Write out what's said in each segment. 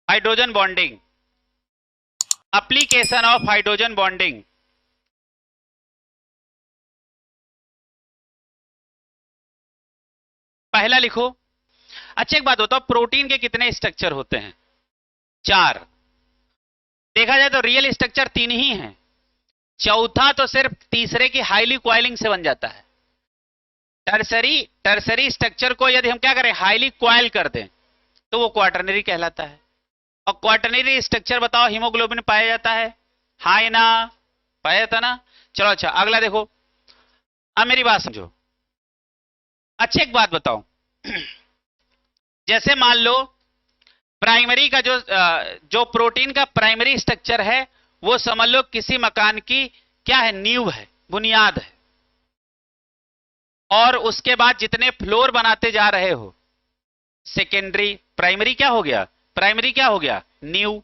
Hydrogen bonding, application of hydrogen bonding. पहला लिखो। अच्छा एक बात बताओ, प्रोटीन के कितने स्ट्रक्चर होते हैं? 4। देखा जाए तो रियल स्ट्रक्चर 3 ही हैं, चौथा तो सिर्फ तीसरे की हाईली क्वाइलिंग से बन जाता है। टर्सरी स्ट्रक्चर को यदि हम क्या करें, हाईली क्वाइल कर दें, तो वो क्वाटरनरी कहलाता है। और क्वाटरनरी स्ट्रक्चर बताओ, हीमोग्लोबिन पाया जाता है? हाई ना, पाया जाता ना। चलो अच्छा अगला देखो, अब मेरी बात समझो। अच्छा एक बात बताओ, जैसे मान लो प्राइमरी का जो प्रोटीन का प्राइमरी स्ट्रक्चर है, वो समझ लो किसी मकान की क्या है, नींव है, बुनियाद है। और उसके बाद जितने फ्लोर बनाते जा रहे हो, सेकेंडरी, प्राइमरी क्या हो गया, प्राइमरी क्या हो गया, नींव।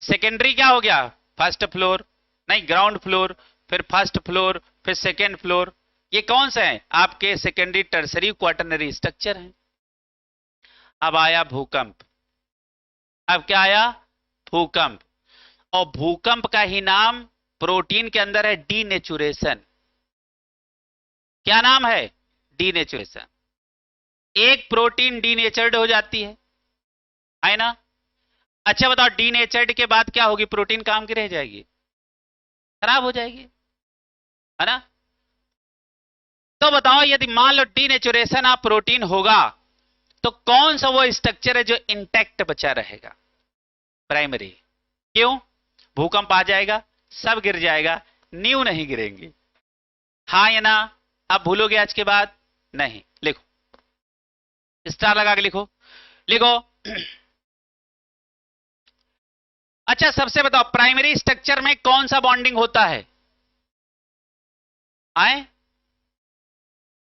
सेकेंडरी क्या हो गया, फर्स्ट फ्लोर, नहीं ग्राउंड फ्लोर, फिर फर्स्ट फ्लोर, फिर सेकेंड फ्लोर। ये कौन से हैं आपके सेकेंडरी टर्सरी क्वाटरनरी स्ट्रक्चर हैं। अब आया भूकंप। अब क्या आया, भूकंप। और भूकंप का ही नाम प्रोटीन के अंदर है डीनेचुरेशन। क्या नाम है, डीनेचुरेशन। एक प्रोटीन डीनेचर्ड हो जाती है ना। अच्छा बताओ, डीनेचर्ड के बाद क्या होगी, प्रोटीन काम की रह जाएगी, खराब हो जाएगी, है ना। तो बताओ यदि मान लो डीनेचुरेशन ऑफ प्रोटीन होगा, तो कौन सा वो स्ट्रक्चर है जो इंटैक्ट बचा रहेगा, प्राइमरी। क्यों, भूकंप आ जाएगा, सब गिर जाएगा, नींव नहीं गिरेंगी। हाँ या ना। अब भूलोगे आज के बाद, नहीं। लिखो, स्टार लगा के लिखो, लिखो। अच्छा सबसे बताओ, प्राइमरी स्ट्रक्चर में कौन सा बॉन्डिंग होता है, आए,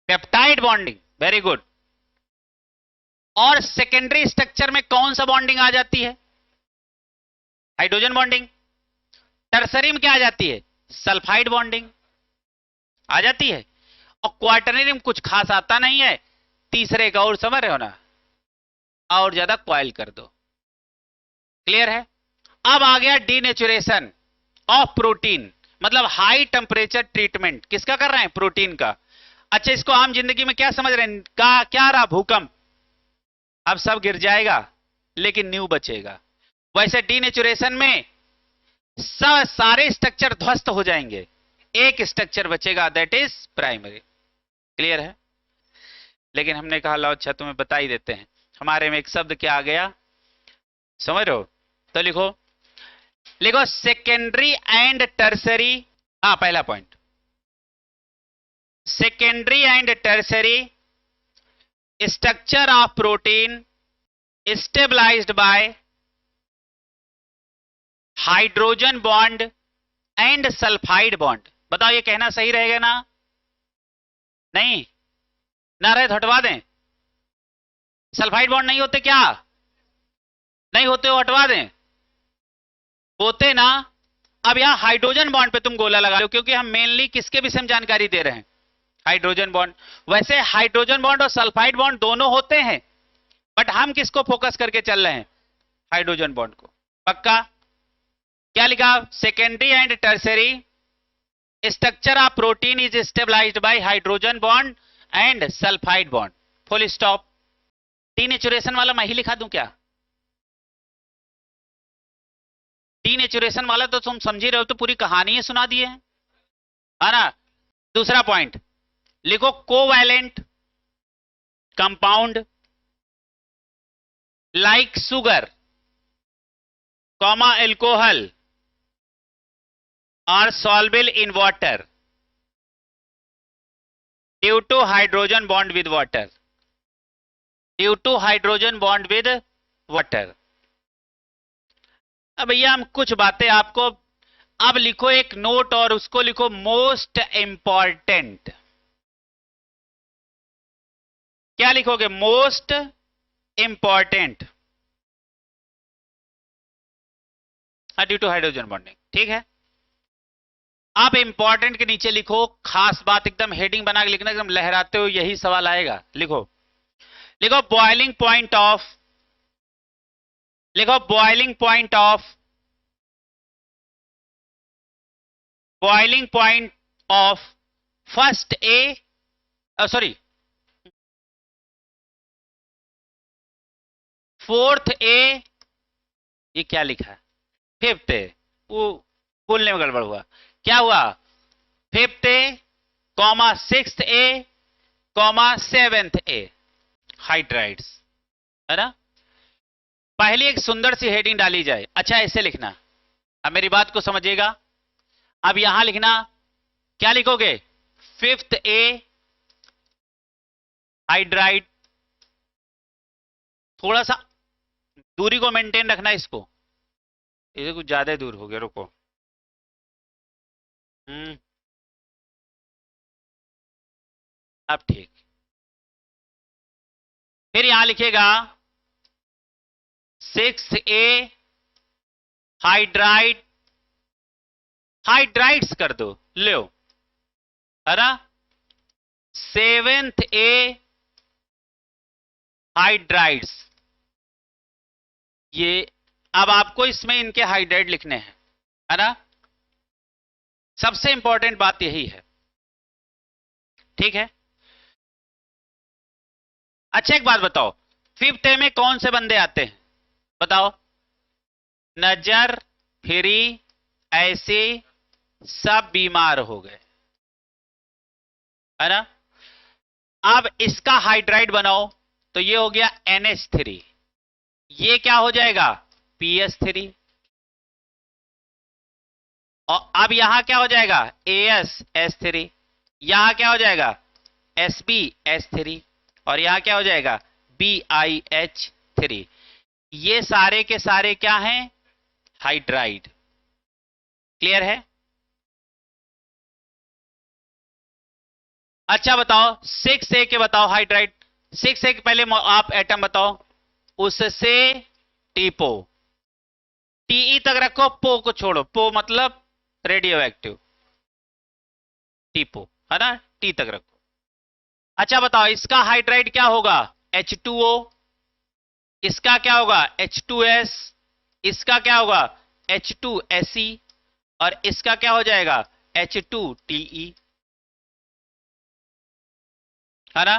पेप्टाइड बॉन्डिंग, वेरी गुड। और सेकेंडरी स्ट्रक्चर में कौन सा बॉन्डिंग आ जाती है, हाइड्रोजन बॉन्डिंग। टर्सरी में क्या आ जाती है, सल्फाइड बॉन्डिंग आ जाती है। और क्वार्टरनरी में कुछ खास आता नहीं है, तीसरे का, और समझ रहे हो ना, और ज्यादा क्वाइल कर दो। क्लियर है। अब आ गया डीनेचुरेशन ऑफ प्रोटीन, मतलब हाई टेम्परेचर ट्रीटमेंट किसका कर रहे हैं, प्रोटीन का। अच्छा इसको आम जिंदगी में क्या समझ रहे हैं, क्या रहा, भूकंप। अब सब गिर जाएगा लेकिन न्यू बचेगा। वैसे डीनेचुरेशन में सब सारे स्ट्रक्चर ध्वस्त हो जाएंगे, एक स्ट्रक्चर बचेगा, दैट इज प्राइमरी। क्लियर है। लेकिन हमने कहा लो अच्छा तुम्हें बता ही देते हैं, हमारे में एक शब्द क्या आ गया, समझ रहे हो। तो लिखो, लिखो सेकेंडरी एंड टर्सरी। हाँ पहला point, secondary and tertiary structure of protein stabilised by hydrogen bond and sulphide bond. बताओ ये कहना सही रहेगा ना, नहीं ना रहे तो हटवा दें। सल्फाइड बॉन्ड नहीं होते क्या, नहीं होते हो हटवा दें, होते ना। अब यहां हाइड्रोजन बॉन्ड पे तुम गोला लगा लो, क्योंकि हम मेनली किसके विषय में जानकारी दे रहे हैं, हाइड्रोजन बॉन्ड। वैसे हाइड्रोजन बॉन्ड और सल्फाइड बॉन्ड दोनों होते हैं, बट हम किसको फोकस करके चल रहे हैं, हाइड्रोजन बॉन्ड को। पक्का। क्या लिखा, secondary and tertiary structure of protein is stabilised by hydrogen bond and sulphide bond, full stop. Denaturation वाला मैं ही लिखा दूं क्या, डीनेचुरेशन वाला तो तुम समझ ही रहे हो, तो पूरी कहानी ही सुना दी है ना। दूसरा पॉइंट लिखो, covalent compound like sugar comma alcohol are soluble in water due to hydrogen bond with water, due to hydrogen bond with water। अब भैया हम कुछ बातें आपको, अब लिखो एक नोट और उसको लिखो मोस्ट इंपॉर्टेंट। क्या लिखोगे, most important, due to hydrogen bonding. ठीक है। आप इंपॉर्टेंट के नीचे लिखो खास बात, एकदम हेडिंग बना के लिखना, एकदम लहराते हो, यही सवाल आएगा। लिखो, लिखो बॉइलिंग पॉइंट ऑफ लिखो boiling point of first A, sorry, fourth A, ये क्या लिखा है, फिफ्थ ए, वो बोलने में गड़बड़ हुआ, क्या हुआ, fifth A comma sixth A comma seventh A hydrides, है ना। पहली एक सुंदर सी हेडिंग डाली जाए, अच्छा ऐसे लिखना, अब मेरी बात को समझिएगा। अब यहां लिखना, क्या लिखोगे, फिफ्थ ए हाइड्राइड, थोड़ा सा दूरी को मेंटेन रखना, इसको, इसे कुछ ज्यादा दूर हो गया, रुको, अब ठीक। फिर यहां लिखेगा सिक्स ए हाइड्राइड, हाइड्राइड्स कर दो, लो, है ना, सेवेंथ ए हाइड्राइड्स, ये अब आपको इसमें इनके हाइड्राइड लिखने हैं, है ना, सबसे इंपॉर्टेंट बात यही है, ठीक है। अच्छा एक बात बताओ, फिफ्थ ए में कौन से बंदे आते हैं, बताओ, नजर फिरी, ऐसे सब बीमार हो गए, है ना। अब इसका हाइड्राइड बनाओ, तो ये हो गया NH3, ये क्या हो जाएगा, PS3, और अब यहां क्या हो जाएगा, AsH3, यहां क्या हो जाएगा, SbH3, और यहां क्या हो जाएगा, BiH3, ये सारे के सारे क्या हैं, हाइड्राइड, क्लियर है। अच्छा बताओ 6A के बताओ हाइड्राइड, 6A के पहले आप एटम बताओ, उससे टीपो, टीई तक रखो, पो को छोड़ो, पो मतलब रेडियो एक्टिव, टीपो, है ना, टी तक रखो। अच्छा बताओ इसका हाइड्राइड क्या होगा, H2O, इसका क्या होगा, H2S, इसका क्या होगा, H2Se, और इसका क्या हो जाएगा, H2Te, है ना।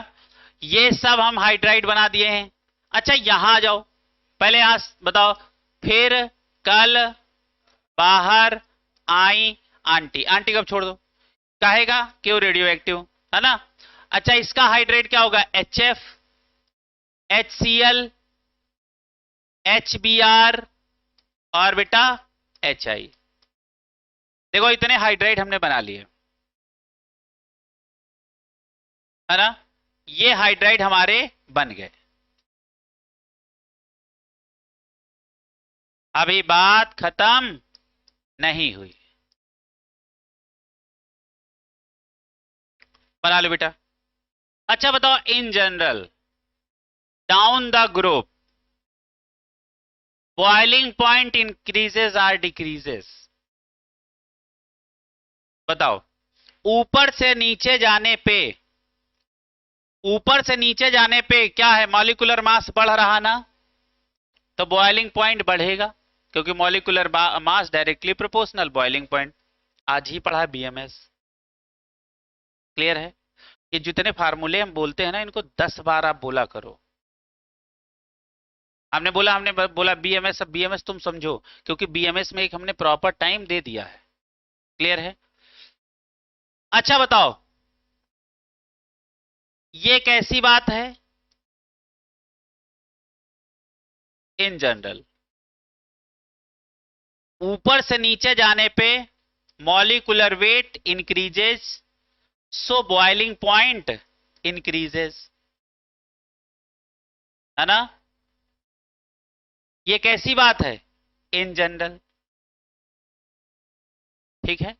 ये सब हम हाइड्राइड बना दिए हैं। अच्छा यहां आ जाओ, पहले यहां बताओ, फिर कल बाहर आई आंटी, आंटी कब छोड़ दो, कहेगा क्यों, रेडियो एक्टिव, है ना। अच्छा इसका हाइड्राइड क्या होगा, HF, HCl, HBr, और बेटा HI, देखो इतने हाइड्राइड हमने बना लिए, है ना, ये हाइड्राइड हमारे बन गए। अभी बात खत्म नहीं हुई, बना लो बेटा। अच्छा बताओ in general down the group boiling point increases or decreases, बताओ, ऊपर से नीचे जाने पे, ऊपर से नीचे जाने पे क्या है, मॉलिक्यूलर मास बढ़ रहा ना, तो बॉइलिंग पॉइंट बढ़ेगा, क्योंकि molecular mass directly proportional boiling point, आज ही पढ़ा BMS, क्लियर है। ये जितने फार्मूले हम बोलते हैं ना, इनको 10 बार आप बोला करो। हमने बोला BMS, अब BMS तुम समझो, क्योंकि BMS में एक हमने प्रॉपर टाइम दे दिया है, क्लियर है। अच्छा बताओ ये कैसी बात है, इन जनरल ऊपर से नीचे जाने पे मॉलिक्यूलर वेट इंक्रीजेस, सो बॉइलिंग पॉइंट इंक्रीजेस, है ना, ये कैसी बात है, इन जनरल, ठीक है।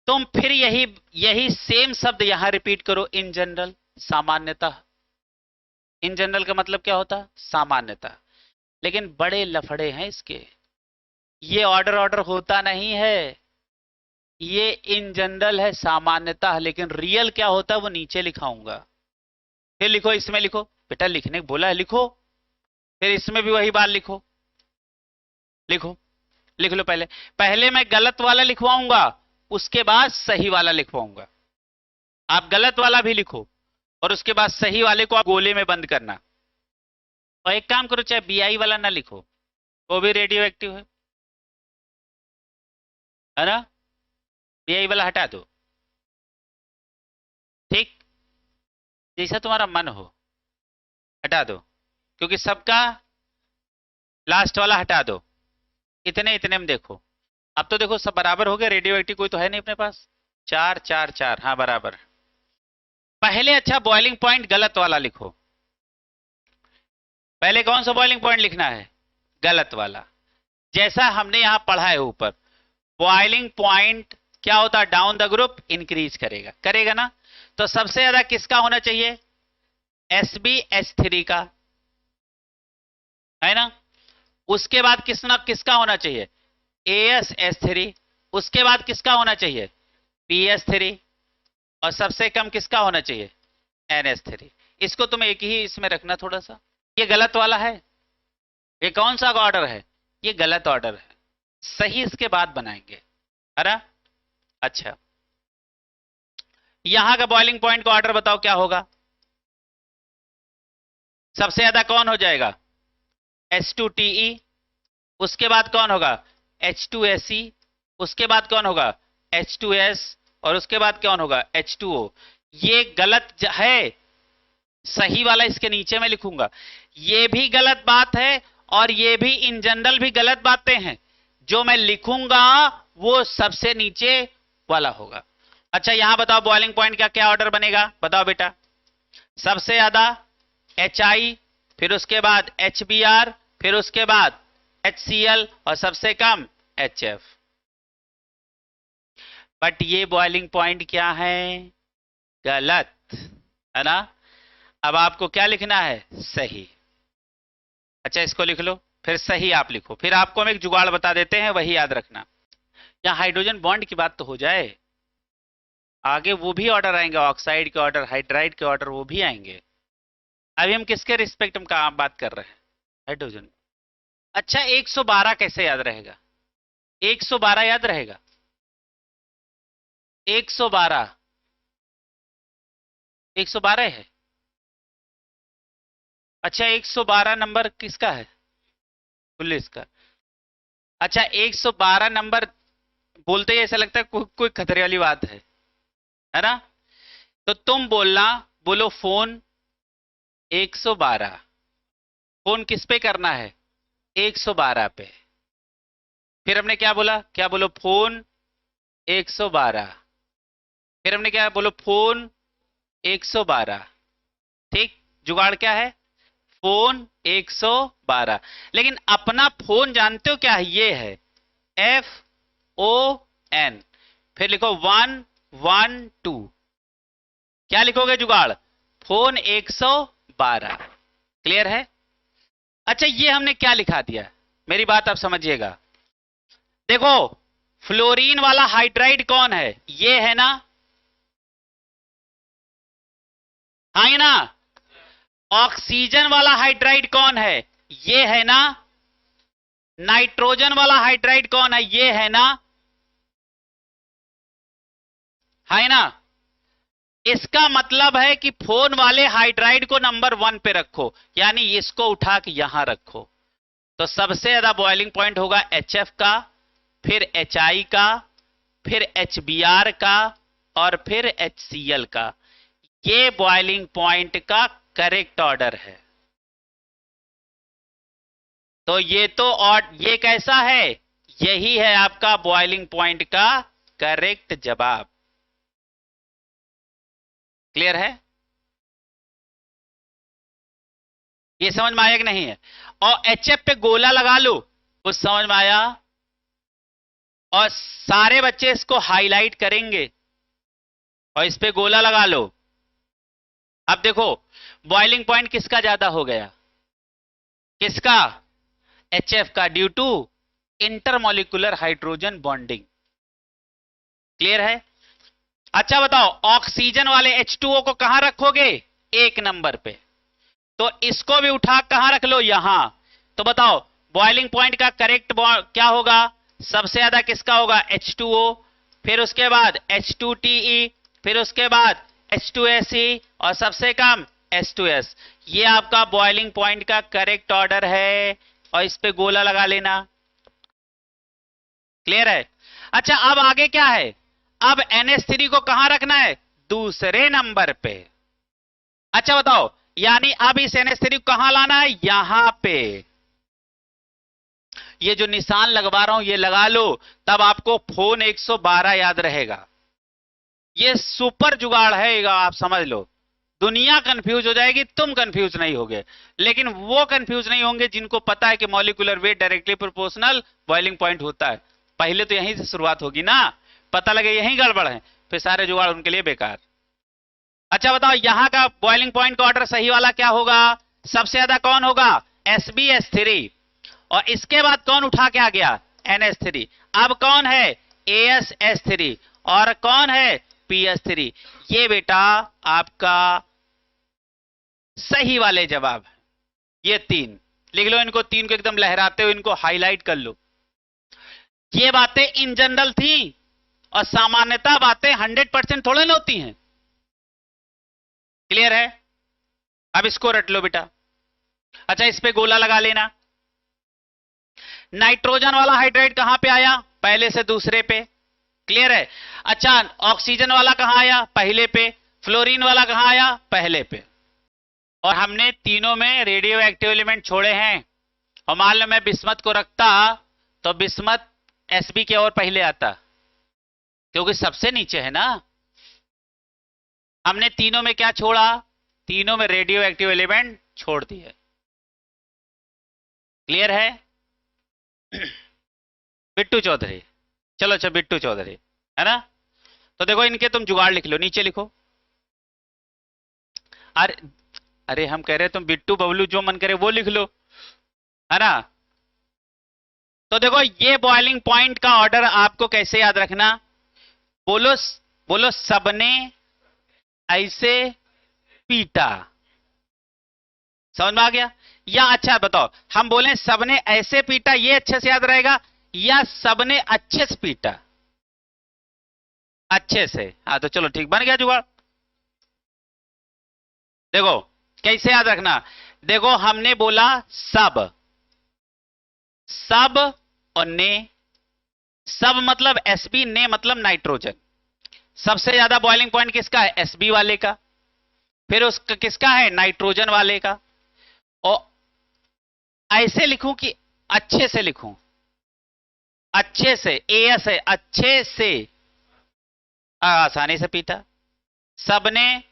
तुम फिर यही यही सेम शब्द यहां रिपीट करो, इन जनरल, सामान्यतः, इन जनरल का मतलब क्या होता है, सामान्यतः, लेकिन बड़े लफड़े हैं इसके, ये ऑर्डर ऑर्डर होता नहीं है, ये इन जनरल है सामान्यतः, लेकिन रियल क्या होता है वो नीचे लिखाऊंगा, फिर लिखो, इसमें लिखो बेटा, लिखने को बोला है लिखो, फिर इसमें भी वही बात लिखो, लिखो, लिख लो। पहले पहले मैं गलत वाला लिखवाऊंगा, उसके बाद सही वाला लिखवाऊंगा। आप गलत वाला भी लिखो और उसके बाद सही वाले को आप गोले में बंद करना। और एक काम करो, चाहे बीआई वाला ना लिखो, वो भी रेडियो एक्टिव है ना, बीआई वाला हटा दो, ठीक, जैसा तुम्हारा मन हो हटा दो, क्योंकि सबका लास्ट वाला हटा दो। इतने इतने में देखो, अब तो देखो सब बराबर हो गए, रेडियो एक्टिव कोई तो है नहीं अपने पास। 4 4 4, हाँ बराबर। पहले अच्छा बॉइलिंग पॉइंट गलत वाला लिखो। पहले कौन सा बॉइलिंग पॉइंट लिखना है? गलत वाला। जैसा हमने यहां पढ़ा है ऊपर, बॉइलिंग पॉइंट क्या होता है? डाउन द ग्रुप इंक्रीज करेगा, करेगा ना। तो सबसे ज्यादा किसका होना चाहिए? SbH3 का, है ना। उसके बाद किसका होना चाहिए? AsH3। उसके बाद किसका होना चाहिए? PH3। और सबसे कम किसका होना चाहिए? NH3। इसको तुम एक ही इसमें रखना थोड़ा सा। ये गलत वाला है, ये कौन सा ऑर्डर है? ये गलत ऑर्डर है, सही इसके बाद बनाएंगे, है ना। अच्छा, यहां का बॉइलिंग पॉइंट का ऑर्डर बताओ क्या होगा? सबसे ज्यादा कौन हो जाएगा? H2TE। उसके बाद कौन होगा? H2Se। उसके बाद कौन होगा? H2S। और उसके बाद कौन होगा? H2O। ये गलत है, सही वाला इसके नीचे में लिखूंगा। ये भी गलत बात है और ये भी इन जनरल भी गलत बातें हैं। जो मैं लिखूंगा वो सबसे नीचे वाला होगा। अच्छा, यहां बताओ बॉइलिंग पॉइंट का क्या ऑर्डर बनेगा? बताओ बेटा। सबसे ज्यादा HI, फिर उसके बाद HBr, फिर उसके बाद HCl और सबसे कम HF। बट ये बॉइलिंग पॉइंट क्या है? गलत, है ना। अब आपको क्या लिखना है? सही। अच्छा, इसको लिख लो, फिर सही आप लिखो। फिर आपको हम एक जुगाड़ बता देते हैं, वही याद रखना। यहां हाइड्रोजन बॉन्ड की बात तो हो जाए, आगे वो भी ऑर्डर आएंगे, ऑक्साइड के ऑर्डर, हाइड्राइड के ऑर्डर, वो भी आएंगे। अभी हम किसके रिस्पेक्ट में काम बात कर रहे हैं? हाइड्रोजन। अच्छा, 112 कैसे याद रहेगा? 112 याद रहेगा? 112, 112 है। अच्छा, 112 नंबर किसका है? पुलिस का। अच्छा, 112 नंबर बोलते ही ऐसा लगता है कोई खतरे वाली बात है ना। तो तुम बोलना, बोलो फोन 112। फोन किस पे करना है? 112 पे। फिर हमने क्या बोला? क्या बोलो? फोन 112। फिर हमने क्या बोलो? फोन 112। ठीक, जुगाड़ क्या है? फोन 112। लेकिन अपना फोन जानते हो क्या है? ये है FON। फिर लिखो 112। क्या लिखोगे जुगाड़? फोन 112। क्लियर है? अच्छा, ये हमने क्या लिखा दिया, मेरी बात आप समझिएगा। देखो, फ्लोरीन वाला हाइड्राइड कौन है? ये है ना, हाँ ये ना। ऑक्सीजन वाला हाइड्राइड कौन है? ये है ना। नाइट्रोजन वाला हाइड्राइड कौन है? ये है ना, है ना। इसका मतलब है कि फोन वाले हाइड्राइड को नंबर 1 पे रखो, यानी इसको उठा के यहां रखो। तो सबसे ज्यादा बॉइलिंग पॉइंट होगा HF का, फिर HI का, फिर HBr का, और फिर HCl का। ये बॉइलिंग पॉइंट का करेक्ट ऑर्डर है। तो ये तो, और ये कैसा है? यही है आपका बॉइलिंग पॉइंट का करेक्ट जवाब। क्लियर है? ये समझ में आया कि नहीं है? और HF पे गोला लगा लो, कुछ समझ में आया? और सारे बच्चे इसको हाईलाइट करेंगे और इस पे गोला लगा लो। अब देखो, बॉइलिंग पॉइंट किसका ज्यादा हो गया? किसका? HF का, due to intermolecular hydrogen bonding. Clear है? अच्छा बताओ, ऑक्सीजन वाले H2O को कहां रखोगे? 1 नंबर पे। तो इसको भी उठा कहां रख लो, यहां। तो बताओ बॉइलिंग पॉइंट का करेक्ट क्या होगा, सबसे ज्यादा किसका होगा, H2O, फिर उसके बाद H2TE, फिर उसके बाद H2SE, और सबसे कम H2S। ये आपका बॉइलिंग पॉइंट का करेक्ट ऑर्डर है, और इस पे गोला लगा लेना। क्लियर है? अच्छा, अब आगे क्या है, अब NH3 को कहां रखना है, दूसरे नंबर पे। अच्छा बताओ, यानी अब इस NH3 को कहां लाना है, यहां पे। ये जो निशान लगवा रहा हूं ये लगा लो, तब आपको फोन 112 याद रहेगा। ये सुपर जुगाड़ है, आप समझ लो। दुनिया कंफ्यूज हो जाएगी, तुम कंफ्यूज नहीं होगे। लेकिन वो कंफ्यूज नहीं होंगे जिनको पता है कि molecular weight directly proportional boiling point होता है। पहले तो यहीं से शुरुआत होगी ना, पता लगे यहीं गड़बड़ है, फिर सारे जुगाड़ उनके लिए बेकार। अच्छा बताओ, यहां का बॉइलिंग पॉइंट का ऑर्डर सही वाला क्या होगा, सबसे ज्यादा कौन होगा, SbS3, और इसके बाद कौन उठा के आ गया, NH3। अब कौन है, AsH3, और कौन है, PS3। ये बेटा आपका सही वाले जवाब है, ये तीन। लिख लो इनको, तीन को एकदम लहराते हुए इनको हाईलाइट कर लो। ये बातें इन जनरल थी, और सामान्यता बातें 100% थोड़े ना होती हैं। क्लियर है? अब इसको रट लो बेटा। अच्छा, इस पे गोला लगा लेना। नाइट्रोजन वाला हाइड्राइड कहां पे आया, पहले से दूसरे पे। क्लियर है? अच्छा, ऑक्सीजन वाला कहां आया, पहले पे। फ्लोरीन वाला कहां आया, पहले पे। और हमने तीनों में रेडियो एक्टिव एलिमेंट छोड़े हैं। और मान लो मैं बिस्मत को रखता, तो बिस्मत Sb के और पहले आता, क्योंकि सबसे नीचे है ना। हमने तीनों में क्या छोड़ा, तीनों में रेडियो एक्टिव एलिमेंट छोड़ दिए। क्लियर है? बिट्टू चौधरी, चलो अच्छा बिट्टू चौधरी, है ना। तो देखो इनके तुम जुगाड़ लिख लो, नीचे लिखो। अरे अरे हम कह रहे तुम बिट्टू बबलू जो मन करे वो लिख लो, है ना। तो देखो ये बॉइलिंग पॉइंट का ऑर्डर आपको कैसे याद रखना, बोलो, बोलो सबने ऐसे पीटा। समझ में आ गया? या अच्छा बताओ, हम बोले सबने ऐसे पीटा, ये अच्छे से याद रहेगा, या सबने अच्छे से पीटा, अच्छे से। हाँ तो चलो ठीक, बन गया जुगाड़। देखो कैसे याद रखना, देखो हमने बोला सब, सब और ने, सब मतलब Sb, ने मतलब नाइट्रोजन। सबसे ज्यादा बॉइलिंग पॉइंट किसका है, Sb वाले का। फिर उसका किसका है, नाइट्रोजन वाले का। और ऐसे लिखूं कि अच्छे से लिखूं, अच्छे से, AS है, अच्छे से, आसानी से पीटा। सबने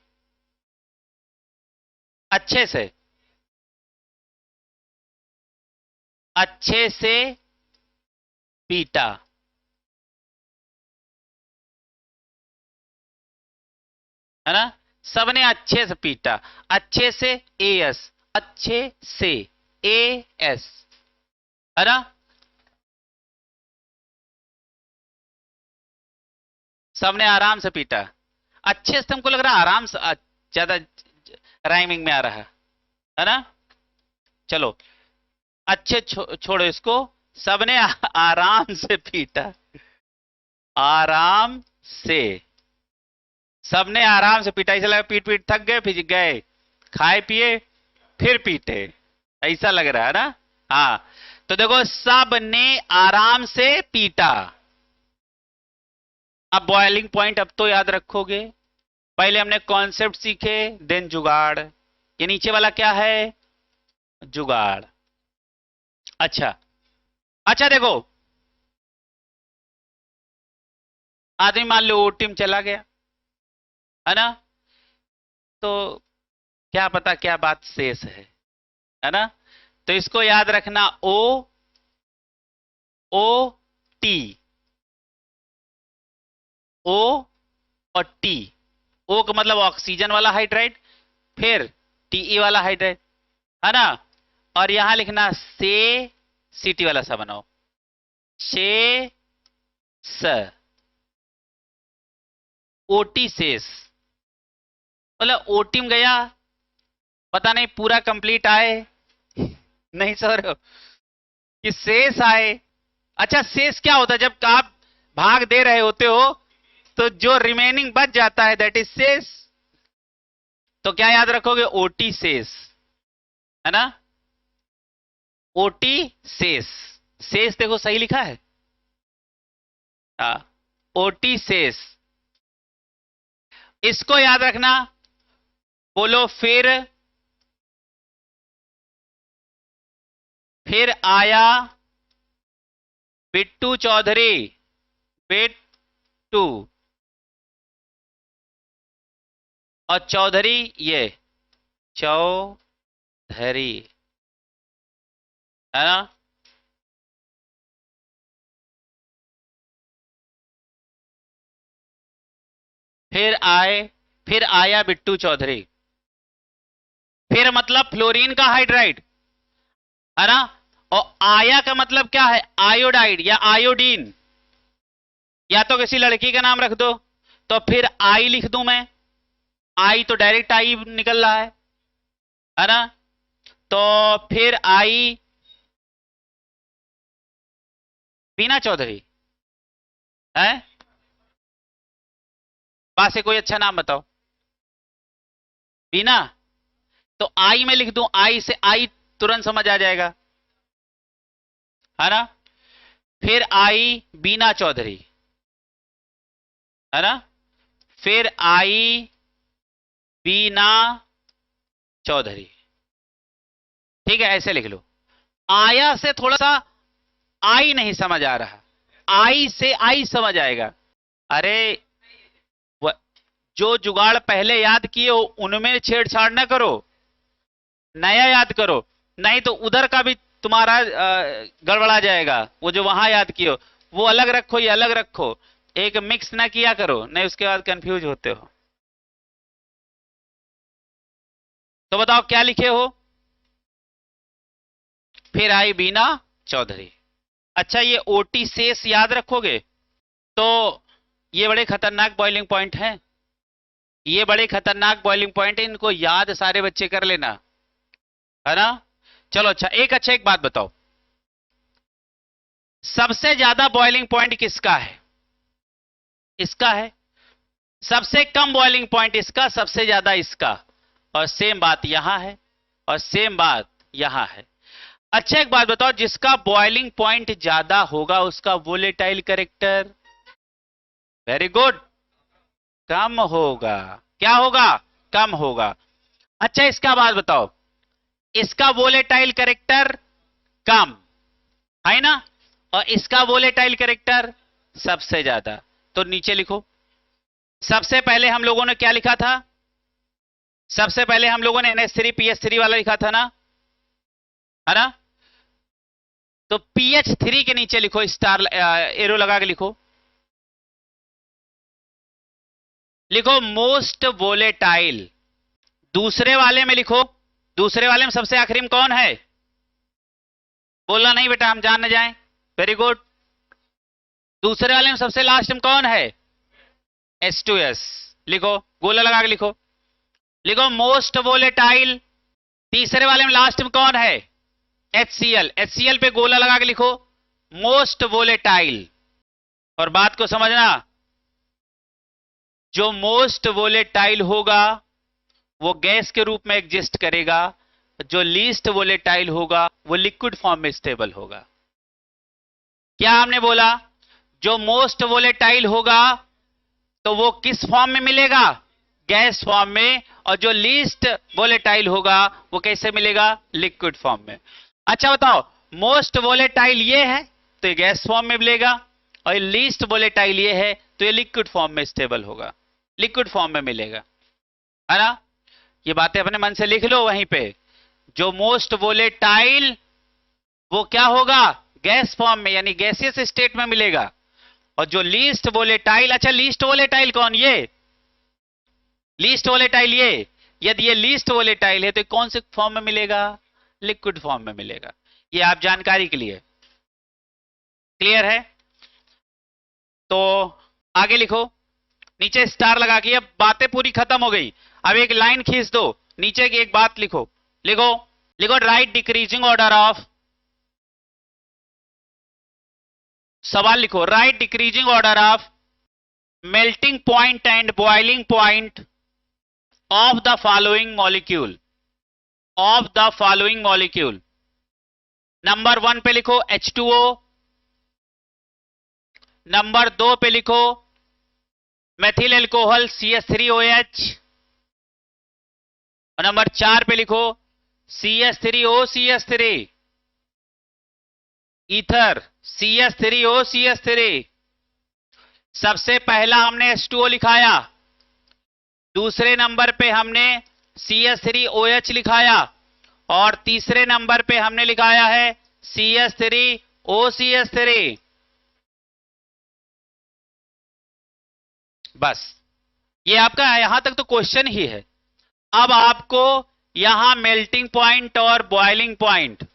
अच्छे से, अच्छे से पीटा, है ना। सबने अच्छे से पीटा, अच्छे से AS, अच्छे से AS, है ना। सबने आराम से पीटा, अच्छे से तुमको लग रहा है आराम से, ज्यादा राइमिंग में आ रहा है ना। चलो अच्छे छोड़ो इसको, सबने आराम से पीटा, आराम से, सबने आराम से पीटा। ऐसा लगा पीट पीट थक गए, फिर गए खाए पिए, फिर पीटे, ऐसा लग रहा है ना। हाँ तो देखो सबने आराम से पीटा। अब बॉइलिंग पॉइंट अब तो याद रखोगे, पहले हमने कॉन्सेप्ट सीखे, देन जुगाड़। ये नीचे वाला क्या है, जुगाड़। अच्छा, अच्छा देखो, आदमी मान लो टीम चला गया, है ना। तो क्या पता क्या बात शेष है ना। तो इसको याद रखना, O O T, O और T। O का मतलब ऑक्सीजन वाला हाइड्राइड, फिर TE वाला हाइड्राइड, है ना। और यहां लिखना से, CT वाला सा बनाओ, शे स, OT शेष, मतलब ओटी में गया, पता नहीं पूरा कंप्लीट आए नहीं सर कि शेष आए। अच्छा शेष क्या होता है? जब आप भाग दे रहे होते हो तो जो रिमेनिंग बच जाता है दैट इज शेष। तो क्या याद रखोगे? ओटी शेष, है ना? ओटी शेष, शेष देखो सही लिखा है, ओटी शेष। इसको याद रखना। बोलो फिर आया बिट्टू चौधरी, बिट्टू और चौधरी, ये चौधरी, है ना? फिर आया बिट्टू चौधरी। फिर मतलब फ्लोरीन का हाइड्राइड, है ना? और आया का मतलब क्या है? आयोडाइड या आयोडीन, या तो किसी लड़की का नाम रख दो। तो फिर आई लिख दूं मैं, आई तो डायरेक्ट आई निकल रहा है ना? तो फिर आई बीना चौधरी है। पास से कोई अच्छा नाम बताओ। बीना, तो आई में लिख दूं, आई से आई तुरंत समझ आ जाएगा, है ना? फिर आई बीना चौधरी, है ना? फिर आई बीना चौधरी, ठीक है? ऐसे लिख लो। आया से थोड़ा सा आई नहीं समझ आ रहा, आई से आई समझ आएगा। अरे जो जुगाड़ पहले याद किए हो उनमें छेड़छाड़ ना करो, नया याद करो, नहीं तो उधर का भी तुम्हारा गड़बड़ा जाएगा। वो जो वहां याद किए हो वो अलग रखो, ये अलग रखो, एक मिक्स ना किया करो, नहीं उसके बाद कंफ्यूज होते हो। तो बताओ क्या लिखे हो? फिर आई बीना चौधरी। अच्छा ये ओटी शेष याद रखोगे तो ये बड़े खतरनाक बॉइलिंग पॉइंट हैं, ये बड़े खतरनाक बॉइलिंग पॉइंट है, इनको याद सारे बच्चे कर लेना, है ना? चलो अच्छा एक बात बताओ, सबसे ज्यादा बॉइलिंग पॉइंट किसका है? इसका है। सबसे कम बॉइलिंग पॉइंट इसका, सबसे ज्यादा इसका, और सेम बात यहां है, और सेम बात यहां है। अच्छा एक बात बताओ, जिसका बॉइलिंग पॉइंट ज्यादा होगा उसका वोलेटाइल कैरेक्टर, वेरी गुड, कम होगा। क्या होगा? कम होगा। अच्छा इसका बात बताओ, इसका वोलेटाइल कैरेक्टर कम है ना, और इसका वोलेटाइल कैरेक्टर सबसे ज्यादा। तो नीचे लिखो। सबसे पहले हम लोगों ने क्या लिखा था? सबसे पहले हम लोगों ने NH3PH3 वाला लिखा था ना, है ना? तो PH3 के नीचे लिखो, स्टार एरो लगा के लिखो, लिखो मोस्ट वोलेटाइल। दूसरे वाले में लिखो, दूसरे वाले में सबसे आखिरी में कौन है? बोलना नहीं बेटा, हम जान न जाएं। Very good. दूसरे वाले में सबसे लास्ट में कौन है? H2S। लिखो, गोला लगा के लिखो, लिखो मोस्ट वोलेटाइल। तीसरे वाले में लास्ट में कौन है? HCl। HCl पे गोला लगा के लिखो, मोस्ट वोलेटाइल। और बात को समझना, जो मोस्ट वोलेटाइल होगा वो गैस के रूप में एग्जिस्ट करेगा, जो लीस्ट वोलेटाइल होगा वो लिक्विड फॉर्म में स्टेबल होगा। क्या हमने बोला? जो मोस्ट वोलेटाइल होगा तो वो किस फॉर्म में मिलेगा? गैस फॉर्म में। और जो लीस्ट वोलेटाइल होगा वो कैसे मिलेगा? लिक्विड फॉर्म में। अच्छा बताओ, मोस्ट वोलेटाइल ये है तो ये गैस फॉर्म में मिलेगा, और लीस्ट वोलेटाइल ये है तो ये लिक्विड फॉर्म में स्टेबल होगा, लिक्विड फॉर्म में मिलेगा, है ना? ये बातें अपने मन से लिख लो वहीं पे। जो मोस्ट वोलेटाइल वो क्या होगा? गैस फॉर्म में, यानी गैसियस स्टेट में मिलेगा। और जो लीस्ट वोलेटाइल, अच्छा लीस्ट वोलेटाइल कौन? ये लीस्ट वोलेटाइल, ये यदि ये लीस्ट वोलेटाइल है तो कौन से फॉर्म में मिलेगा? लिक्विड फॉर्म में मिलेगा। ये आप जानकारी के लिए, क्लियर है? तो आगे लिखो, नीचे स्टार लगा के। अब बातें पूरी खत्म हो गई, अब एक लाइन खींच दो, नीचे की एक बात लिखो, लिखो लिखो, राइट डिक्रीजिंग ऑर्डर ऑफ, सवाल लिखो, right decreasing order of melting point and boiling point of the following molecule, of the following molecule. Number 1 पे लिखो H2O, नंबर 2 पे लिखो मेथिल एल्कोहल CH3OH, और नंबर 4 पे लिखो CH3OCH3, ईथर CH3OCH3। सबसे पहला हमने H2O लिखाया, दूसरे नंबर पे हमने CH3OH लिखाया, और तीसरे नंबर पे हमने लिखाया है CH3OCH3। बस ये आपका यहां तक तो क्वेश्चन ही है। अब आपको यहां मेल्टिंग पॉइंट और बॉइलिंग पॉइंट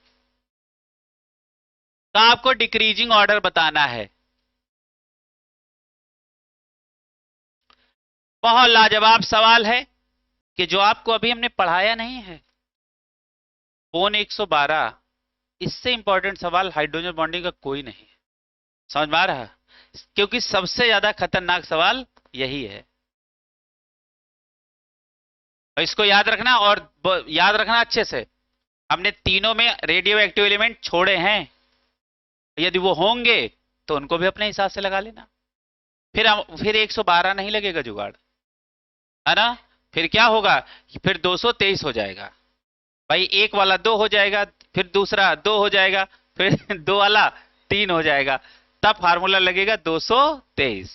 का आपको डिक्रीजिंग ऑर्डर बताना है। बहुत लाजवाब सवाल है कि जो आपको अभी हमने पढ़ाया नहीं है। फोन 112, इससे इंपॉर्टेंट सवाल हाइड्रोजन बॉन्डिंग का कोई नहीं है। समझ में आ रहा है? क्योंकि सबसे ज्यादा खतरनाक सवाल यही है। और इसको याद रखना, और याद रखना अच्छे से, हमने तीनों में रेडियो एक्टिव एलिमेंट छोड़े हैं, यदि वो होंगे तो उनको भी अपने हिसाब से लगा लेना। फिर 112 नहीं लगेगा जुगाड़, है ना? फिर क्या होगा, फिर 223 हो जाएगा भाई। एक वाला 2 हो जाएगा, फिर दूसरा 2 हो जाएगा, फिर 2 वाला 3 हो जाएगा, तब फार्मूला लगेगा 223।